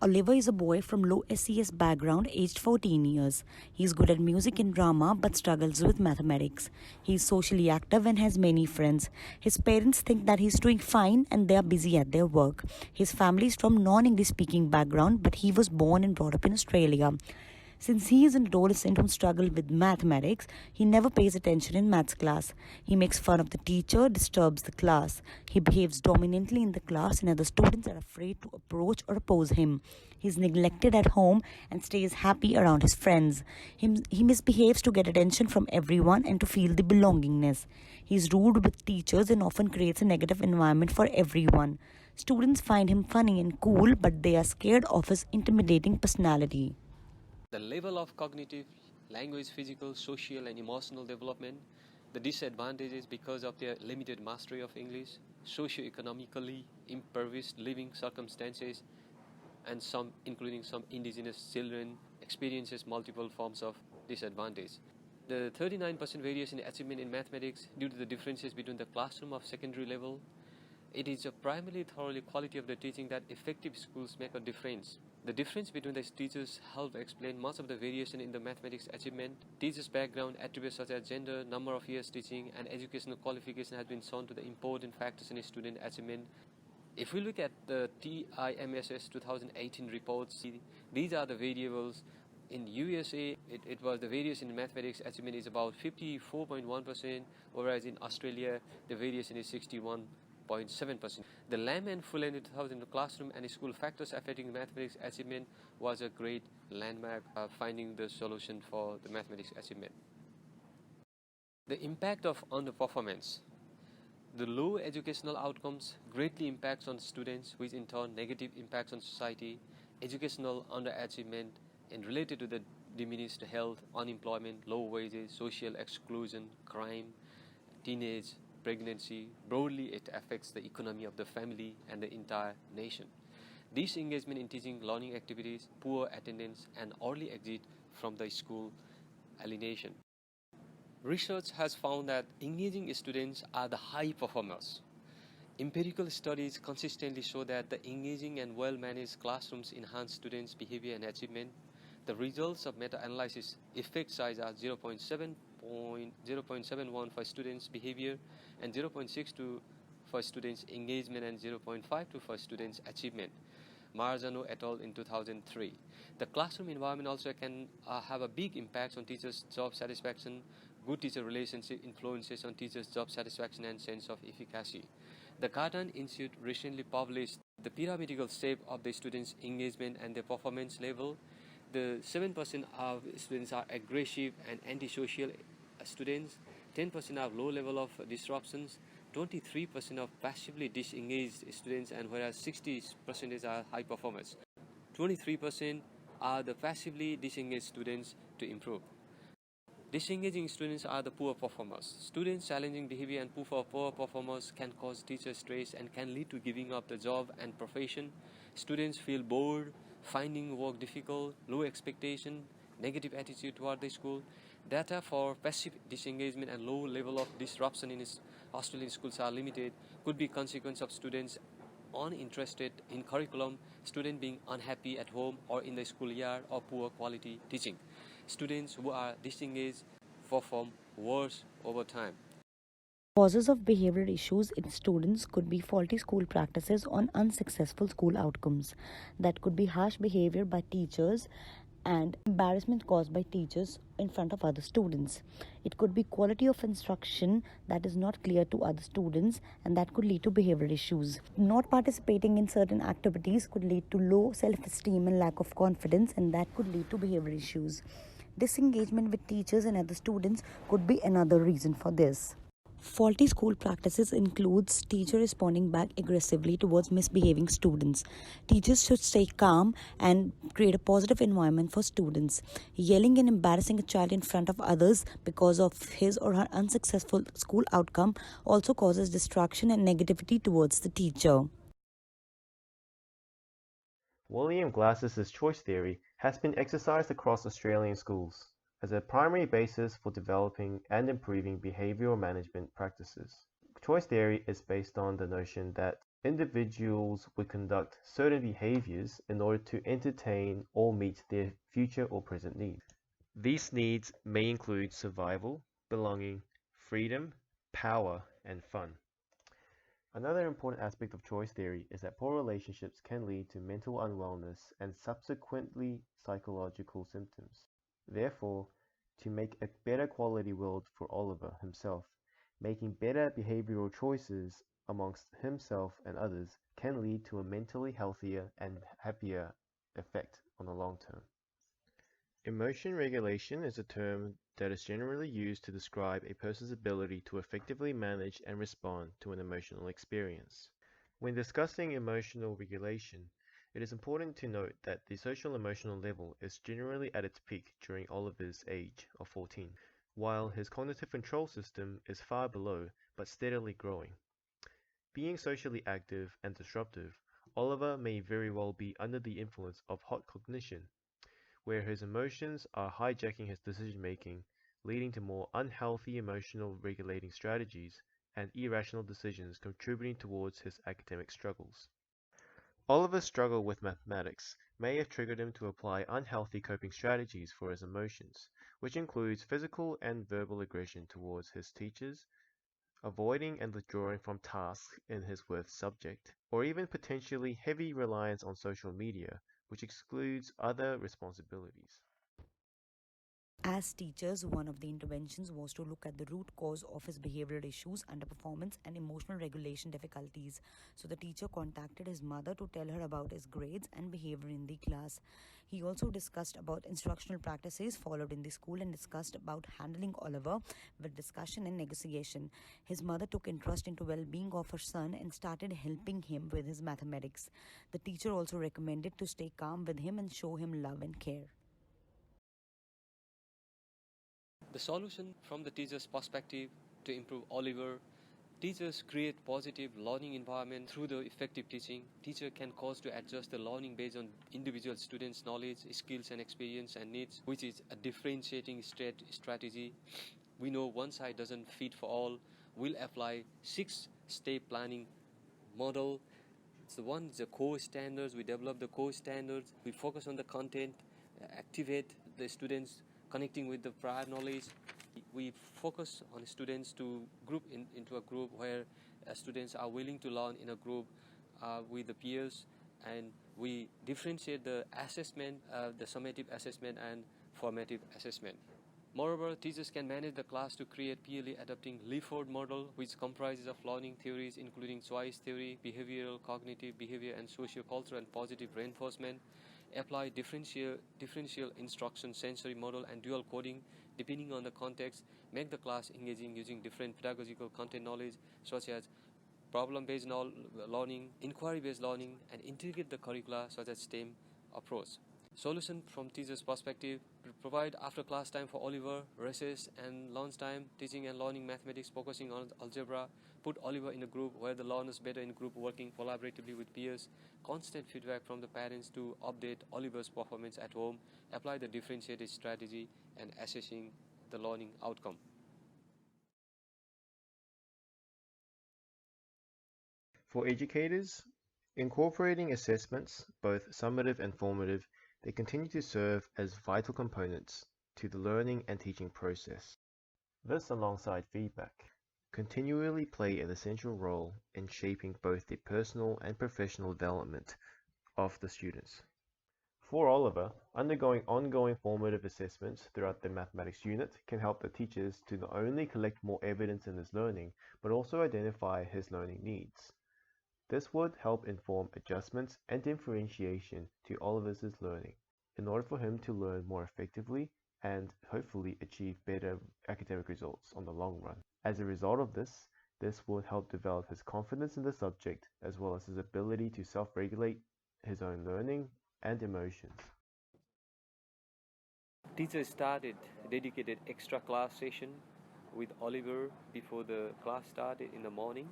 Oliver is a boy from low SES background, aged 14 years. He is good at music and drama but struggles with mathematics. He is socially active and has many friends. His parents think that he is doing fine and they are busy at their work. His family is from non-English speaking background, but he was born and brought up in Australia. Since he is an adolescent who struggles with mathematics, he never pays attention in maths class. He makes fun of the teacher, disturbs the class. He behaves dominantly in the class, and other students are afraid to approach or oppose him. He is neglected at home and stays happy around his friends. He misbehaves to get attention from everyone and to feel the belongingness. He is rude with teachers and often creates a negative environment for everyone. Students find him funny and cool, but they are scared of his intimidating personality. The level of cognitive, language, physical, social and emotional development, the disadvantages because of their limited mastery of English, socio-economically impoverished living circumstances, and some, including some indigenous children, experiences multiple forms of disadvantage. The 39% variation in achievement in mathematics due to the differences between the classroom of secondary level. It is a primarily thoroughly quality of the teaching that effective schools make a difference. The difference between the teachers help explain much of the variation in the mathematics achievement. Teachers' background, attributes such as gender, number of years teaching, and educational qualification has been shown to the important factors in student achievement. If we look at the TIMSS 2018 reports, these are the variables. In USA, it was the variation in mathematics achievement is about 54.1%, whereas in Australia, the variation is 61.7%. The Lamb and Fullen 2000 classroom and school factors affecting mathematics achievement was a great landmark finding the solution for the mathematics achievement. The impact of underperformance. The low educational outcomes greatly impacts on students, which in turn negative impacts on society. Educational underachievement and related to the diminished health, unemployment, low wages, social exclusion, crime, teenage, pregnancy. Broadly, it affects the economy of the family and the entire nation. Disengagement in teaching, learning activities, poor attendance, and early exit from the school, alienation. Research has found that engaging students are the high performers. Empirical studies consistently show that the engaging and well-managed classrooms enhance students' behavior and achievement. The results of meta-analysis effect size are 0.71 for students' behavior and 0.62 for students' engagement and 0.52 for students' achievement. Marzano et al. In 2003. The classroom environment also can have a big impact on teachers' job satisfaction. Good teacher relationship influences on teachers' job satisfaction and sense of efficacy. The Cartan Institute recently published the pyramidal shape of the students' engagement and their performance level. The 7% of students are aggressive and antisocial students, 10% have low level of disruptions, 23% of passively disengaged students, and whereas 60% are high performers. 23% are the passively disengaged students to improve. Disengaging students are the poor performers. Students' challenging behavior and poor performers can cause teacher stress and can lead to giving up the job and profession. Students feel bored, finding work difficult, low expectation, negative attitude toward the school. Data for passive disengagement and low level of disruption in Australian schools are limited. Could be consequence of students uninterested in curriculum, student being unhappy at home or in the schoolyard, or poor quality teaching. Students who are disengaged perform worse over time. Causes of behavioral issues in students could be faulty school practices on unsuccessful school outcomes. That could be harsh behavior by teachers and embarrassment caused by teachers in front of other students. It could be quality of instruction that is not clear to other students, and that could lead to behavioral issues. Not participating in certain activities could lead to low self-esteem and lack of confidence, and that could lead to behavioral issues. Disengagement with teachers and other students could be another reason for this. Faulty school practices includes teacher responding back aggressively towards misbehaving students. Teachers should stay calm and create a positive environment for students. Yelling and embarrassing a child in front of others because of his or her unsuccessful school outcome also causes distraction and negativity towards the teacher. William Glass's choice theory has been exercised across Australian schools as a primary basis for developing and improving behavioral management practices. Choice theory is based on the notion that individuals would conduct certain behaviors in order to entertain or meet their future or present needs. These needs may include survival, belonging, freedom, power, and fun. Another important aspect of choice theory is that poor relationships can lead to mental unwellness and subsequently psychological symptoms. Therefore, to make a better quality world for Oliver himself, making better behavioral choices amongst himself and others can lead to a mentally healthier and happier effect on the long term. Emotion regulation is a term that is generally used to describe a person's ability to effectively manage and respond to an emotional experience. When discussing emotional regulation, it is important to note that the social emotional level is generally at its peak during Oliver's age of 14, while his cognitive control system is far below but steadily growing. Being socially active and disruptive, Oliver may very well be under the influence of hot cognition, where his emotions are hijacking his decision-making, leading to more unhealthy emotional regulating strategies and irrational decisions contributing towards his academic struggles. Oliver's struggle with mathematics may have triggered him to apply unhealthy coping strategies for his emotions, which includes physical and verbal aggression towards his teachers, avoiding and withdrawing from tasks in his worth subject, or even potentially heavy reliance on social media, which excludes other responsibilities. As teachers, one of the interventions was to look at the root cause of his behavioral issues, underperformance, and emotional regulation difficulties. So the teacher contacted his mother to tell her about his grades and behavior in the class. He also discussed about instructional practices followed in the school and discussed about handling Oliver with discussion and negotiation. His mother took interest into well-being of her son and started helping him with his mathematics. The teacher also recommended to stay calm with him and show him love and care. The solution from the teacher's perspective to improve Oliver, teachers create positive learning environment through the effective teaching. Teacher can cause to adjust the learning based on individual students' knowledge, skills and experience and needs, which is a differentiating strategy. We know one size doesn't fit for all. We'll apply 6-step planning model. It's the core standards. We develop the core standards. We focus on the content, activate the students connecting with the prior knowledge. We focus on students to group into a group where students are willing to learn in a group with the peers, and we differentiate the assessment, the summative assessment and formative assessment. Moreover, teachers can manage the class to create peerly adapting Leaford model, which comprises of learning theories including choice theory, behavioral, cognitive, behavior and socio-cultural and positive reinforcement. Apply differential instruction sensory model and dual coding depending on the context. Make the class engaging using different pedagogical content knowledge such as problem-based learning, inquiry-based learning, and integrate the curricula such as STEM approach. Solution from teacher's perspective: provide after class time for Oliver, recess and lunch time, teaching and learning mathematics focusing on algebra. Put Oliver in a group where the learners better in group working collaboratively with peers. Constant feedback from the parents to update Oliver's performance at home. Apply the differentiated strategy and assessing the learning outcome. For educators, incorporating assessments, both summative and formative, they continue to serve as vital components to the learning and teaching process. This, alongside feedback, continually play an essential role in shaping both the personal and professional development of the students. For Oliver, undergoing ongoing formative assessments throughout the mathematics unit can help the teachers to not only collect more evidence in his learning, but also identify his learning needs. This would help inform adjustments and differentiation to Oliver's learning in order for him to learn more effectively and hopefully achieve better academic results on the long run. As a result of this would help develop his confidence in the subject as well as his ability to self-regulate his own learning and emotions. Teacher started a dedicated extra class session with Oliver before the class started in the morning.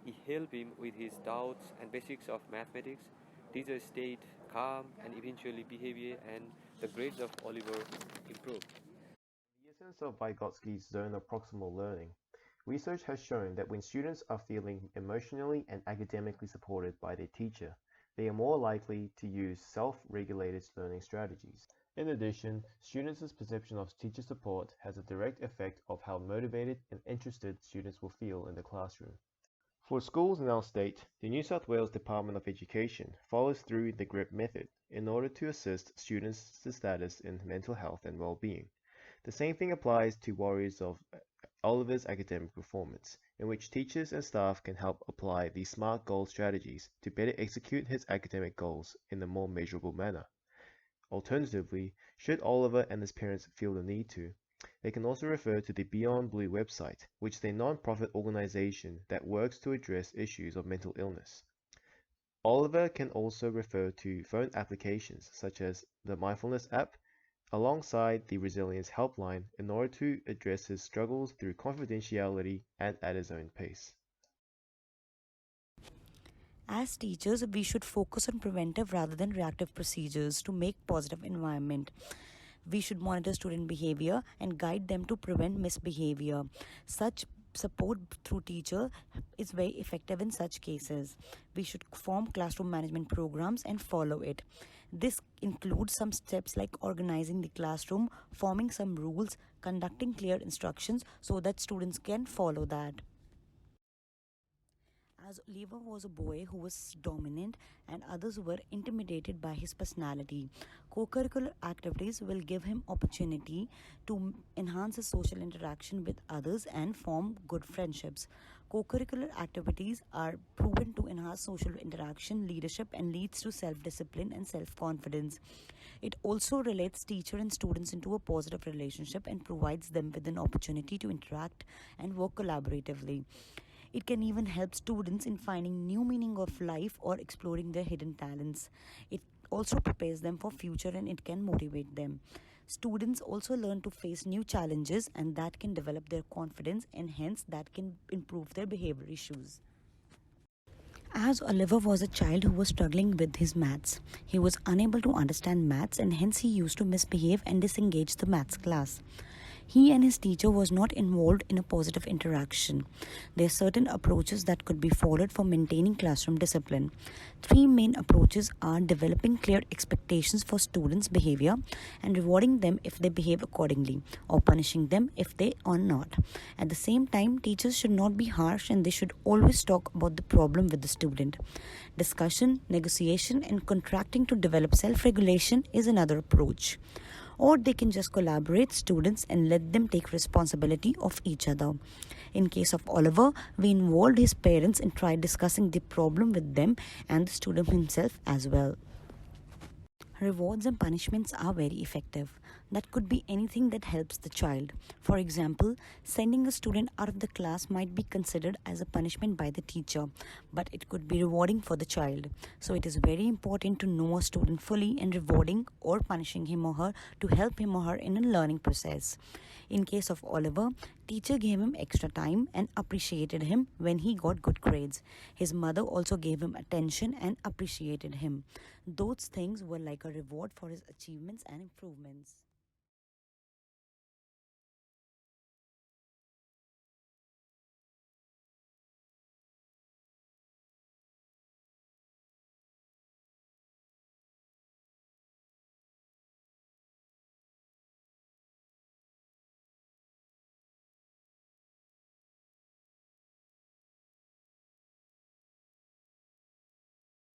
He helped him with his doubts and basics of mathematics. Teacher stayed calm and eventually behavior and the grades of Oliver improved. The essence of Vygotsky's zone of proximal learning, Research has shown that when students are feeling emotionally and academically supported by their teacher, they are more likely to use self-regulated learning strategies. In addition, students' perception of teacher support has a direct effect of how motivated and interested students will feel in the classroom. For schools in our state, the New South Wales Department of Education follows through the GRIP method in order to assist students' status in mental health and well-being. The same thing applies to Warriors of Oliver's academic performance, in which teachers and staff can help apply these SMART goal strategies to better execute his academic goals in a more measurable manner. Alternatively, should Oliver and his parents feel the need to, they can also refer to the Beyond Blue website, which is a non-profit organization that works to address issues of mental illness. Oliver can also refer to phone applications such as the Mindfulness app alongside the Resilience helpline in order to address his struggles through confidentiality and at his own pace. As teachers, we should focus on preventive rather than reactive procedures to make positive environment. We should monitor student behavior and guide them to prevent misbehavior. Such support through teacher is very effective in such cases. We should form classroom management programs and follow it. This includes some steps like organizing the classroom, forming some rules, conducting clear instructions so that students can follow that. As Oliver was a boy who was dominant and others were intimidated by his personality, co-curricular activities will give him opportunity to enhance his social interaction with others and form good friendships. Co-curricular activities are proven to enhance social interaction, leadership, and leads to self-discipline and self-confidence. It also relates teacher and students into a positive relationship and provides them with an opportunity to interact and work collaboratively. It can even help students in finding new meaning of life or exploring their hidden talents. It also prepares them for future and it can motivate them. Students also learn to face new challenges and that can develop their confidence and hence that can improve their behavior issues. As Oliver was a child who was struggling with his maths, he was unable to understand maths and hence he used to misbehave and disengage the maths class. He and his teacher was not involved in a positive interaction. There are certain approaches that could be followed for maintaining classroom discipline. Three main approaches are developing clear expectations for students' behavior and rewarding them if they behave accordingly or punishing them if they are not. At the same time, teachers should not be harsh and they should always talk about the problem with the student. Discussion, negotiation, and contracting to develop self-regulation is another approach. Or they can just collaborate students and let them take responsibility of each other. In case of Oliver, we involved his parents and tried discussing the problem with them and the student himself as well. Rewards and punishments are very effective. That could be anything that helps the child. For example, sending a student out of the class might be considered as a punishment by the teacher, but it could be rewarding for the child. So it is very important to know a student fully and rewarding or punishing him or her to help him or her in a learning process. In case of Oliver, teacher gave him extra time and appreciated him when he got good grades. His mother also gave him attention and appreciated him. Those things were like a reward for his achievements and improvements.